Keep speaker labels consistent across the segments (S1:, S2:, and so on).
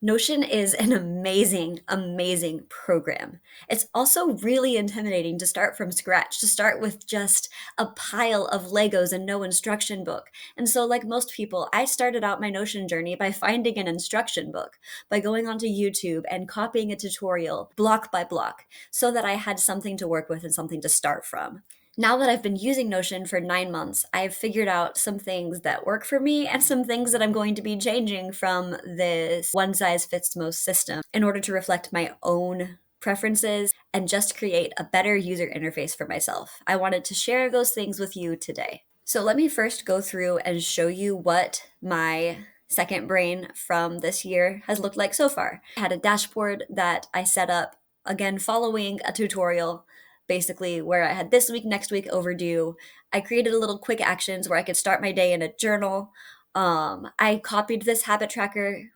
S1: Notion is an amazing, amazing program. It's also really intimidating to start from scratch, to start with just a pile of Legos and no instruction book. And so, like most people, I started out my Notion journey by finding an instruction book, by going onto YouTube and copying a tutorial block by block so that I had something to work with and something to start from. Now that I've been using Notion for 9 months, I've figured out some things that work for me and some things that I'm going to be changing from this one size fits most system in order to reflect my own preferences and just create a better user interface for myself. I wanted to share those things with you today. So let me first go through and show you what my second brain from this year has looked like so far. I had a dashboard that I set up, again, following a tutorial basically where I had this week, next week overdue. I created a little quick actions where I could start my day in a journal. I copied this habit tracker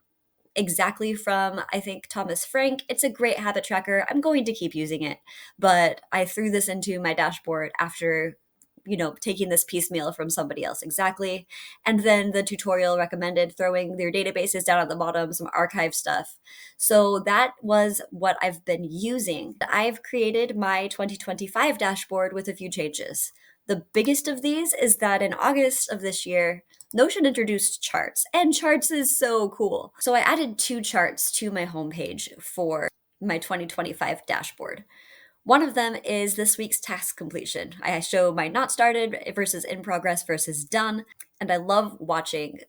S1: exactly from, I think, Thomas Frank. It's a great habit tracker. I'm going to keep using it, but I threw this into my dashboard after taking this piecemeal from somebody else exactly. And then the tutorial recommended throwing their databases down at the bottom, some archive stuff. So that was what I've been using. I've created my 2025 dashboard with a few changes. The biggest of these is that in August of this year, Notion introduced charts, and charts is so cool. So I added 2 charts to my homepage for my 2025 dashboard. One of them is this week's task completion. I show my not started versus in progress versus done, and I love watching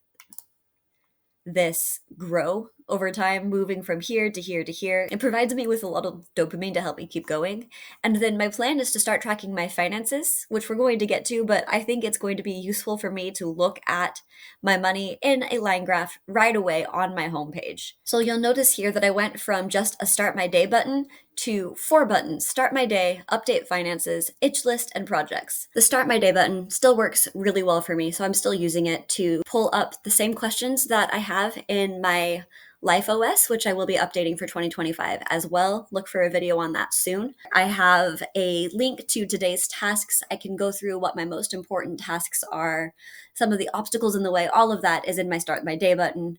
S1: this grow over time, moving from here to here to here. It provides me with a lot of dopamine to help me keep going. And then my plan is to start tracking my finances, which we're going to get to, but I think it's going to be useful for me to look at my money in a line graph right away on my homepage. So you'll notice here that I went from just a start my day button to 4 buttons: start my day, update finances, itch list, and projects. The start my day button still works really well for me, so I'm still using it to pull up the same questions that I have in my Life OS, which I will be updating for 2025 as well. Look for a video on that soon. I have a link to today's tasks. I can go through what my most important tasks are, some of the obstacles in the way. All of that is in my start my day button.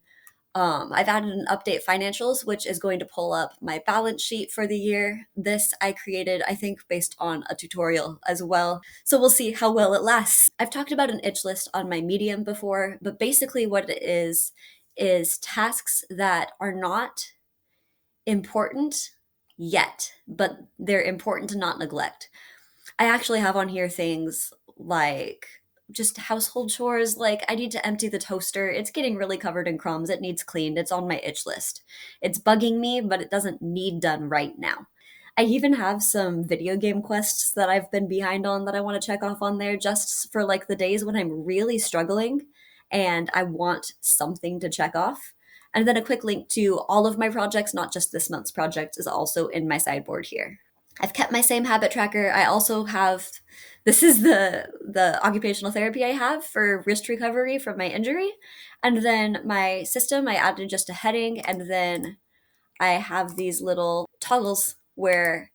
S1: I've added an update financials, which is going to pull up my balance sheet for the year. This I created, I think, based on a tutorial as well. So we'll see how well it lasts. I've talked about an itch list on my Medium before, but basically what it is tasks that are not important yet, but they're important to not neglect. I actually have on here things like just household chores, like I need to empty the toaster. It's getting really covered in crumbs. It needs cleaned. It's on my itch list. It's bugging me, but it doesn't need done right now. I even have some video game quests that I've been behind on that I want to check off on there just for like the days when I'm really struggling and I want something to check off. And then a quick link to all of my projects, not just this month's project, is also in my sideboard here. I've kept my same habit tracker. I also have, this is the occupational therapy I have for wrist recovery from my injury. And then my system, I added just a heading, and then I have these little toggles where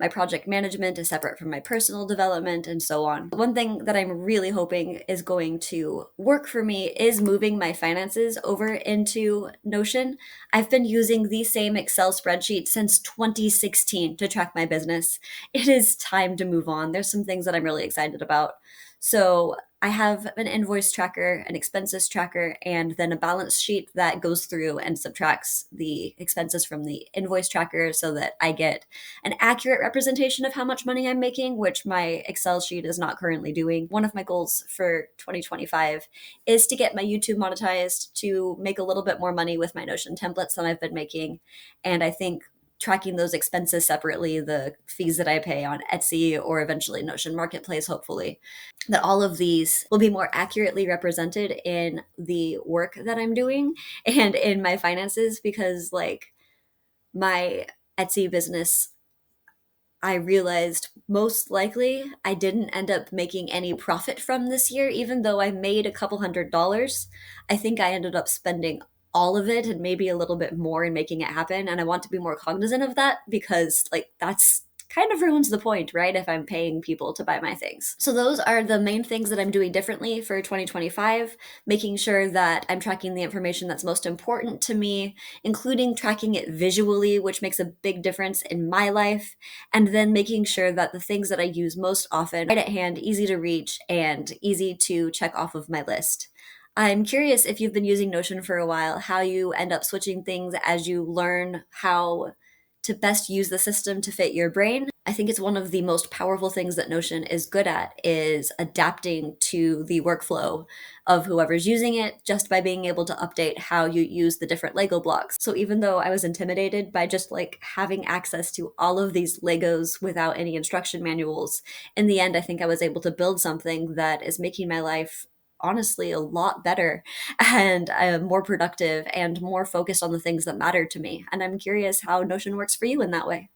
S1: my project management is separate from my personal development and so on. One thing that I'm really hoping is going to work for me is moving my finances over into Notion. I've been using the same Excel spreadsheet since 2016 to track my business. It is time to move on. There's some things that I'm really excited about. So I have an invoice tracker, an expenses tracker, and then a balance sheet that goes through and subtracts the expenses from the invoice tracker so that I get an accurate representation of how much money I'm making, which my Excel sheet is not currently doing. One of my goals for 2025 is to get my YouTube monetized, to make a little bit more money with my Notion templates than I've been making. And I think tracking those expenses separately, the fees that I pay on Etsy or eventually Notion Marketplace, hopefully, that all of these will be more accurately represented in the work that I'm doing and in my finances, because like my Etsy business, I realized most likely I didn't end up making any profit from this year, even though I made a couple $100. I think I ended up spending all of it and maybe a little bit more in making it happen. And I want to be more cognizant of that because like that's kind of ruins the point, right? If I'm paying people to buy my things. So those are the main things that I'm doing differently for 2025, making sure that I'm tracking the information that's most important to me, including tracking it visually, which makes a big difference in my life, and then making sure that the things that I use most often right at hand, easy to reach, and easy to check off of my list. I'm curious if you've been using Notion for a while, how you end up switching things as you learn how to best use the system to fit your brain. I think it's one of the most powerful things that Notion is good at is adapting to the workflow of whoever's using it just by being able to update how you use the different Lego blocks. So even though I was intimidated by just like having access to all of these Legos without any instruction manuals, in the end I think I was able to build something that is making my life honestly a lot better and more productive and more focused on the things that matter to me. And I'm curious how Notion works for you in that way.